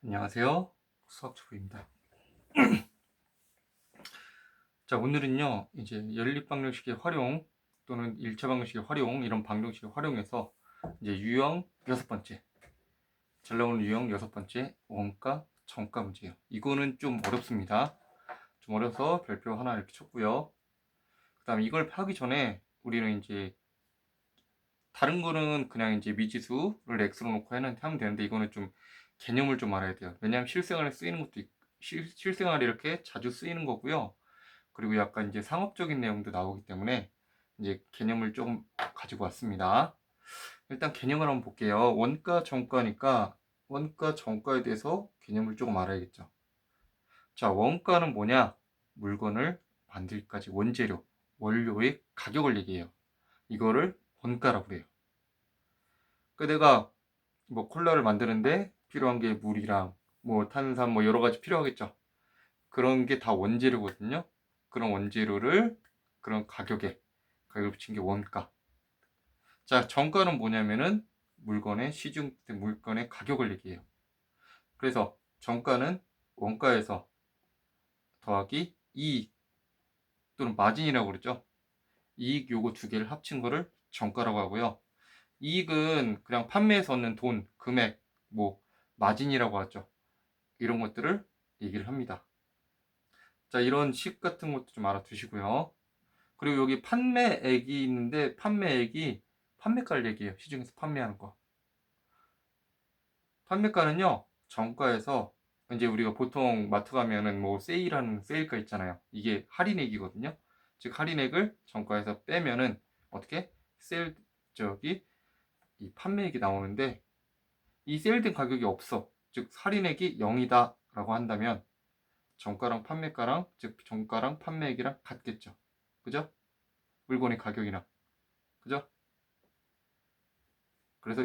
안녕하세요. 수학초보입니다. 자, 오늘은요, 이제 연립방정식의 활용 또는 1차 방정식의 활용, 이런 방정식을 활용해서 이제 유형 6번째, 잘 나오는 유형 6번째 원가, 정가 문제예요. 이거는 좀 어렵습니다. 좀 어려서 별표 하나 이렇게 쳤고요. 그 다음에 이걸 하기 전에 우리는 이제 다른 거는 그냥 이제 미지수를 x로 놓고 하면 되는데 이거는 좀 개념을 좀 알아야 돼요. 왜냐하면 실생활에 쓰이는 것도 실생활에 이렇게 자주 쓰이는 거고요. 그리고 약간 이제 상업적인 내용도 나오기 때문에 이제 개념을 조금 가지고 왔습니다. 일단 개념을 한번 볼게요. 원가, 정가니까 원가, 정가에 대해서 개념을 조금 알아야겠죠. 자, 원가는 뭐냐? 물건을 만들기까지 원재료, 원료의 가격을 얘기해요. 이거를 원가라고 그래요. 그 내가 뭐 콜라를 만드는데 필요한 게 물이랑 뭐 탄산 뭐 여러 가지 필요하겠죠. 그런 게 다 원재료거든요. 그런 원재료를 그런 가격을 붙인 게 원가. 자, 정가는 뭐냐면은 물건의 시중 물건의 가격을 얘기해요. 그래서 정가는 원가에서 더하기 이익 또는 마진이라고 그러죠. 이익 요거 두 개를 합친 거를 정가라고 하고요. 이익은 그냥 판매에서 얻는 돈, 금액, 뭐 마진이라고 하죠. 이런 것들을 얘기를 합니다. 자, 이런 식 같은 것도 좀 알아두시고요. 그리고 여기 판매액이 있는데 판매액이 판매가를 얘기해요. 시중에서 판매하는 거. 판매가는요, 정가에서 이제 우리가 보통 마트 가면은 뭐 세일하는 세일가 있잖아요. 이게 할인액이거든요. 즉 할인액을 정가에서 빼면은 어떻게 세일 저기 이 판매액이 나오는데 이 세일된 가격이 없어. 즉 할인액이 0이다라고 한다면 정가랑 판매가랑 즉 정가랑 판매액이랑 같겠죠. 그죠? 물건의 가격이랑. 그죠? 그래서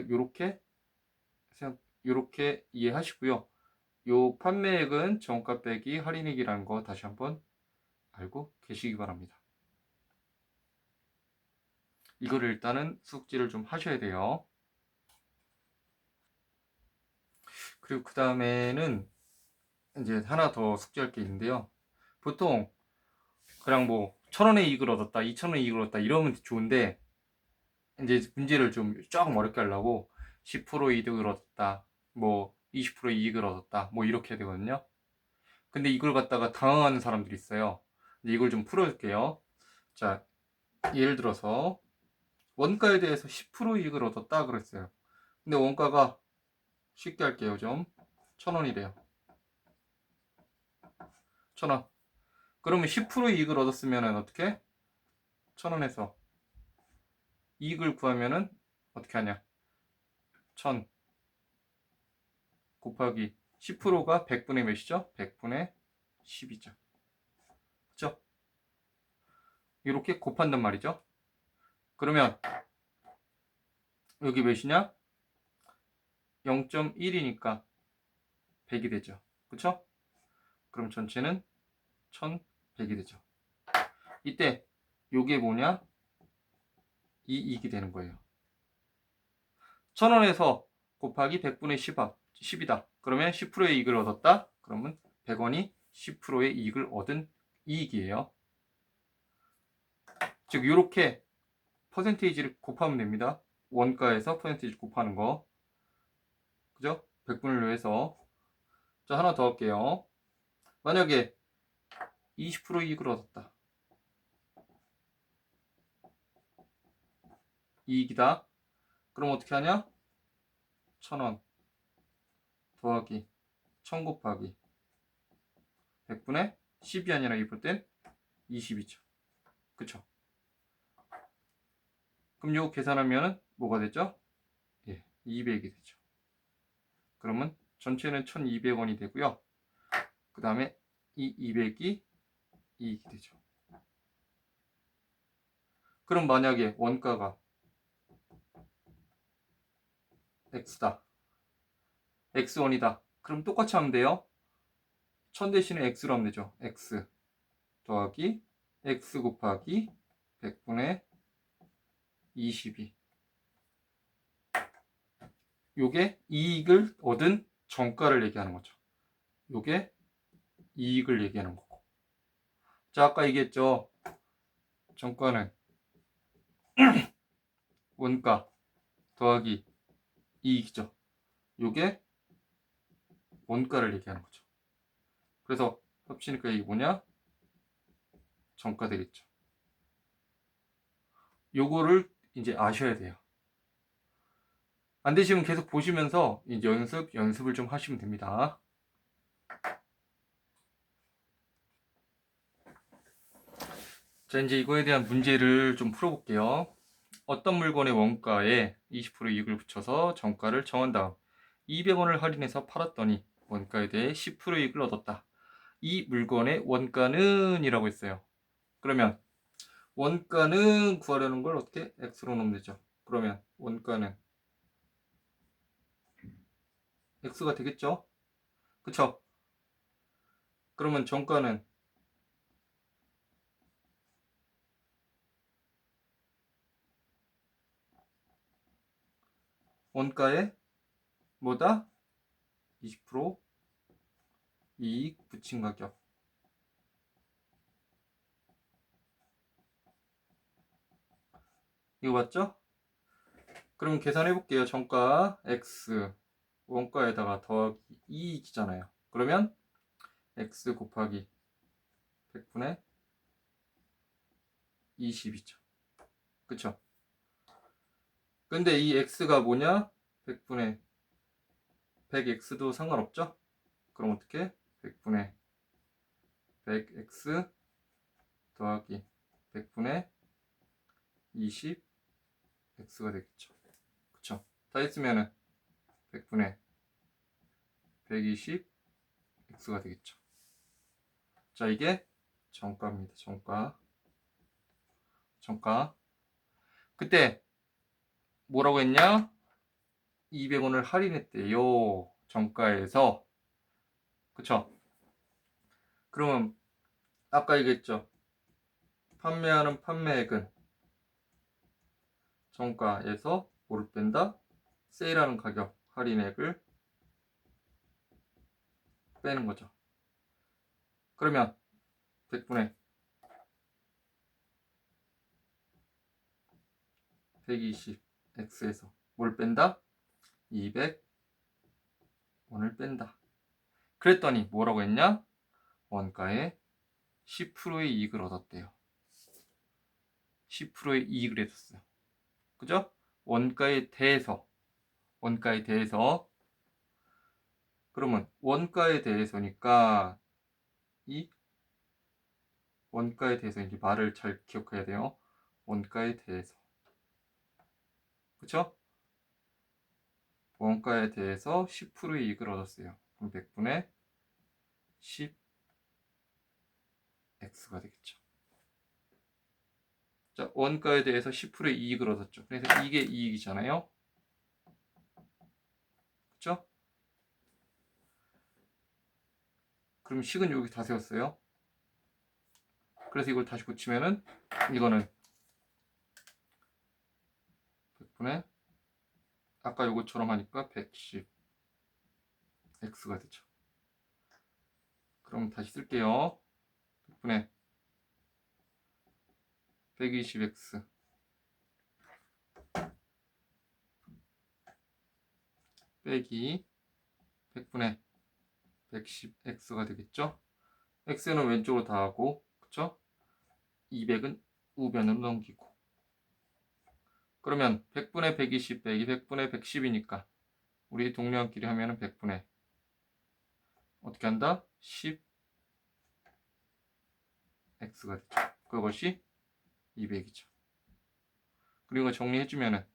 이렇게 이해하시고요. 요 판매액은 정가 빼기 할인액이라는 거 다시 한번 알고 계시기 바랍니다. 이거를 일단은 숙지를 좀 하셔야 돼요. 그리고 그 다음에는 이제 하나 더 숙지할 게 있는데요. 보통 그냥 뭐 1,000원의 이익을 얻었다, 2,000원의 이익을 얻었다 이러면 좋은데 이제 문제를 좀 조금 어렵게 하려고 10% 이득을 얻었다, 뭐 20% 이익을 얻었다, 뭐 이렇게 해야 되거든요. 근데 이걸 갖다가 당황하는 사람들이 있어요. 이걸 좀 풀어줄게요. 자, 예를 들어서 원가에 대해서 10% 이익을 얻었다 그랬어요. 근데 원가가 쉽게 할게요. 좀 1,000원이래요. 1,000원. 그러면 10% 이익을 얻었으면 어떻게? 1,000원에서 이익을 구하면은 어떻게 하냐? 1,000 곱하기 10%가 100분의 몇이죠? 100분의 10이죠. 그쵸? 이렇게 곱한단 말이죠. 그러면 여기 몇이냐? 0.1이니까 100이 되죠. 그쵸? 그럼 전체는 1,100이 되죠. 이때 요게 뭐냐? 이익이 되는 거예요. 1,000원에서 곱하기 100분의 10이다. 그러면 10%의 이익을 얻었다. 그러면 100원이 10%의 이익을 얻은 이익이에요. 즉 이렇게 퍼센테이지를 곱하면 됩니다. 원가에서 퍼센테이지 곱하는 거. 그죠? 100분을 해서. 자, 하나 더 할게요. 만약에 20% 이익을 얻었다. 이익이다. 그럼 어떻게 하냐? 1,000원 더하기 1,000 곱하기 100분의 10이 아니라 이럴 땐 20이죠. 그쵸? 그럼 요거 계산하면 뭐가 되죠? 예, 200이 되죠. 그러면 전체는 1,200원이 되고요. 그 다음에 이 200이 이익이 되죠. 그럼 만약에 원가가 x다. x1이다. 그럼 똑같이 하면 돼요. 1,000 대신에 x로 하면 되죠. x 더하기 x 곱하기 100분의 22. 요게 이익을 얻은 정가를 얘기하는 거죠. 요게 이익을 얘기하는 거고. 자, 아까 얘기했죠. 정가는 원가 더하기 이익이죠. 요게 원가를 얘기하는 거죠. 그래서 합치니까 이게 뭐냐? 정가 되겠죠. 요거를 이제 아셔야 돼요. 안 되시면 계속 보시면서 이제 연습을 좀 하시면 됩니다. 자, 이제 이거에 대한 문제를 좀 풀어볼게요. 어떤 물건의 원가에 20% 이익을 붙여서 정가를 정한 다음 200원을 할인해서 팔았더니 원가에 대해 10% 이익을 얻었다. 이 물건의 원가는 이라고 했어요. 그러면 원가는 구하려는 걸 어떻게? x로 넣으면 되죠. 그러면 원가는 x가 되겠죠? 그쵸? 그러면 정가는 원가에 뭐다? 20% 이익 붙인 가격. 이거 맞죠? 그럼 계산해 볼게요. 정가 x 원가에다가 더하기 이익이잖아요. 그러면 x 곱하기 100분의 20이죠. 그쵸? 근데 이 x가 뭐냐? 100분의 100x도 상관없죠? 그럼 어떻게? 100분의 100x 더하기 100분의 20x가 되겠죠. 그쵸? 다 했으면은 100분의 120x가 되겠죠. 자, 이게 정가입니다. 정가. 그때 뭐라고 했냐? 200원을 할인했대요. 정가에서. 그쵸? 그러면 아까 얘기했죠. 판매하는 판매액은 정가에서 뭐를 뺀다? 세일하는 가격 할인액을 빼는 거죠. 그러면 100분의 120x에서 뭘 뺀다? 200원을 뺀다. 그랬더니 뭐라고 했냐? 원가에 10%의 이익을 얻었대요. 10%의 이익을 해줬어요. 그죠? 원가에 대해서 그러면 원가에 대해서니까 이 원가에 대해서 이제 말을 잘 기억해야 돼요. 원가에 대해서. 그쵸? 원가에 대해서 10%의 이익을 얻었어요. 그럼 100분의 10x가 되겠죠. 자, 원가에 대해서 10%의 이익을 얻었죠. 그래서 이게 이익이잖아요. 그쵸? 그럼 식은 여기 다 세웠어요. 그래서 이걸 다시 고치면은 이거는 100분의 아까 요것처럼 하니까 110 x가 되죠. 그럼 다시 쓸게요. 100분의 120x 빼기 100분의 110x가 되겠죠. x는 왼쪽으로 다 하고, 그쵸? 200은 우변으로 넘기고. 그러면 100분의 120 빼기 100분의 110이니까 우리 동료끼리 하면은 100분의 어떻게 한다? 10x가 되죠. 그것이 200이죠. 그리고 정리해주면은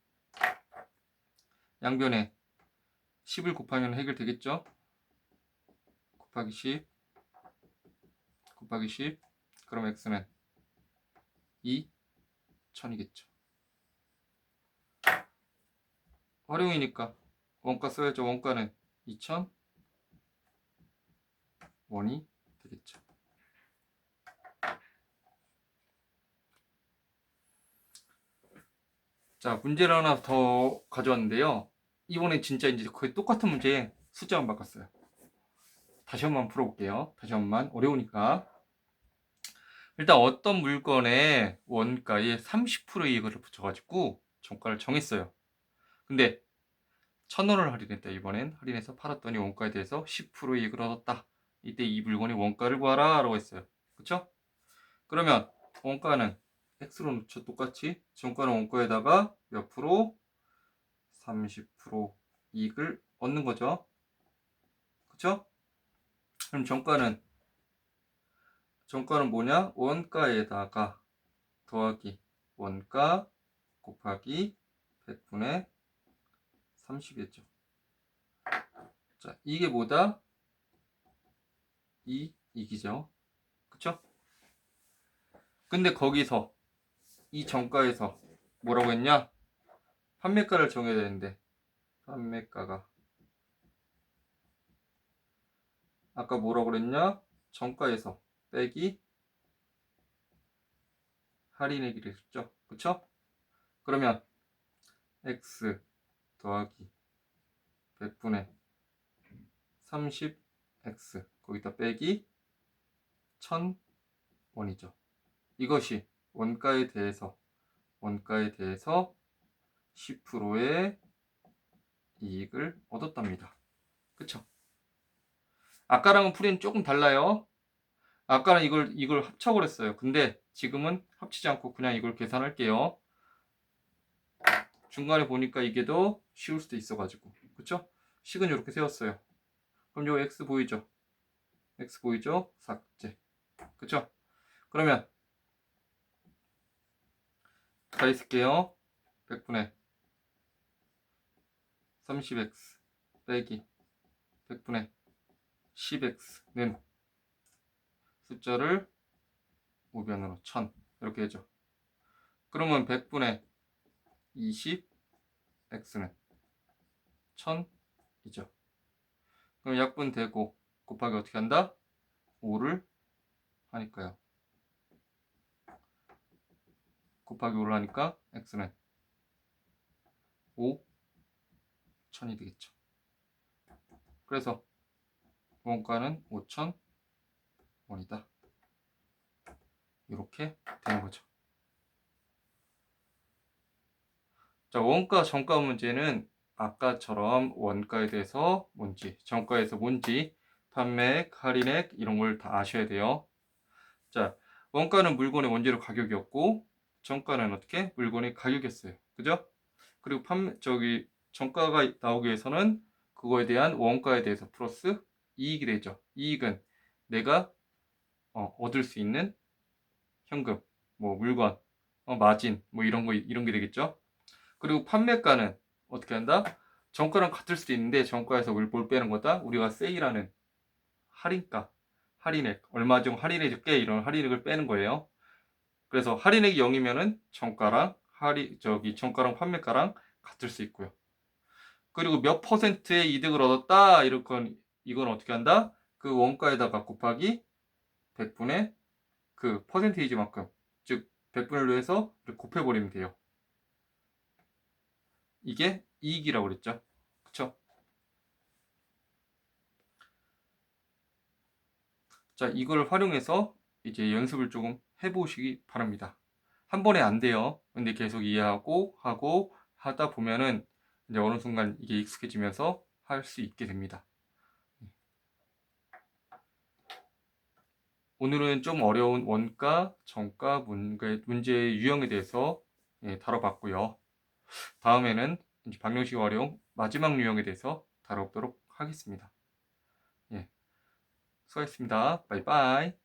양변에 10을 곱하면 해결되겠죠? 곱하기 10 곱하기 10 그럼 x는 2000이겠죠. 활용이니까 원가 써야죠. 원가는 2000원이 되겠죠. 자, 문제를 하나 더 가져왔는데요. 이번에 진짜 이제 거의 똑같은 문제 숫자만 바꿨어요. 다시 한번 풀어볼게요. 다시 한번 어려우니까. 일단 어떤 물건의 원가에 30% 이익을 붙여가지고 정가를 정했어요. 근데 1,000원을 할인했다. 이번엔 할인해서 팔았더니 원가에 대해서 10% 이익을 얻었다. 이때 이 물건의 원가를 구하라 라고 했어요. 그쵸? 그러면 원가는 X로 놓쳐 똑같이 정가는 원가에다가 몇 프로? 30% 이익을 얻는 거죠. 그쵸? 그럼 정가는 뭐냐? 원가에다가 더하기 원가 곱하기 100분의 30이겠죠. 자, 이게 뭐다? 이익이죠. 그쵸? 근데 거기서 이 정가에서 뭐라고 했냐? 판매가를 정해야 되는데 판매가가 아까 뭐라고 그랬냐? 정가에서 빼기 할인액이를 했죠. 그쵸? 그러면 x 더하기 100분의 30x 거기다 빼기 1,000원이죠. 이것이 원가에 대해서 10%의 이익을 얻었답니다. 그쵸? 아까랑은 풀이는 조금 달라요. 아까는 이걸 합쳐고 했어요. 근데 지금은 합치지 않고 그냥 이걸 계산할게요. 중간에 보니까 이게 더 쉬울 수도 있어가지고. 그쵸? 식은 이렇게 세웠어요. 그럼 요 x 보이죠? x 보이죠? 삭제. 그쵸? 그러면 가위 쓸게요. 100분의 30x 빼기 100분의 10x는 숫자를 우변으로 1000 이렇게 되죠. 그러면 100분의 20x는 1000이죠. 그럼 약분되고 곱하기 어떻게 한다? 5를 하니까요. 곱하기 5를 하니까 x는 5, 1000이 되겠죠. 그래서 원가는 5,000원이다. 이렇게 되는 거죠. 자, 원가, 정가 문제는 아까처럼 원가에 대해서 뭔지, 정가에서 뭔지, 판매액, 할인액 이런 걸 다 아셔야 돼요. 자, 원가는 물건의 원재료 가격이었고, 정가는 어떻게? 물건의 가격이었어요. 그죠? 그리고 정가가 나오기 위해서는 그거에 대한 원가에 대해서 플러스 이익이 되죠. 이익은 내가 얻을 수 있는 현금, 뭐 물건, 마진, 뭐 이런 게 되겠죠. 그리고 판매가는 어떻게 한다? 정가랑 같을 수도 있는데 정가에서 뭘 빼는 거다? 우리가 세일하는 할인가, 할인액, 얼마 좀 할인해 줄게 이런 할인액을 빼는 거예요. 그래서 할인액이 0이면은 정가랑 판매가랑 같을 수 있고요. 그리고 몇 퍼센트의 이득을 얻었다 이건 어떻게 한다? 그 원가에다가 곱하기 100분의 그 퍼센테이지만큼, 즉 100분을 해서 곱해버리면 돼요. 이게 이익이라고 그랬죠. 그쵸? 자, 이걸 활용해서 이제 연습을 조금 해보시기 바랍니다. 한 번에 안 돼요. 근데 계속 이해하고 하고 하다 보면은 이제 어느 순간 이게 익숙해지면서 할 수 있게 됩니다. 오늘은 좀 어려운 원가, 정가 문제의 유형에 대해서 다뤄봤고요. 다음에는 이제 방정식 활용 마지막 유형에 대해서 다뤄보도록 하겠습니다. 예, 수고하셨습니다. 바이바이.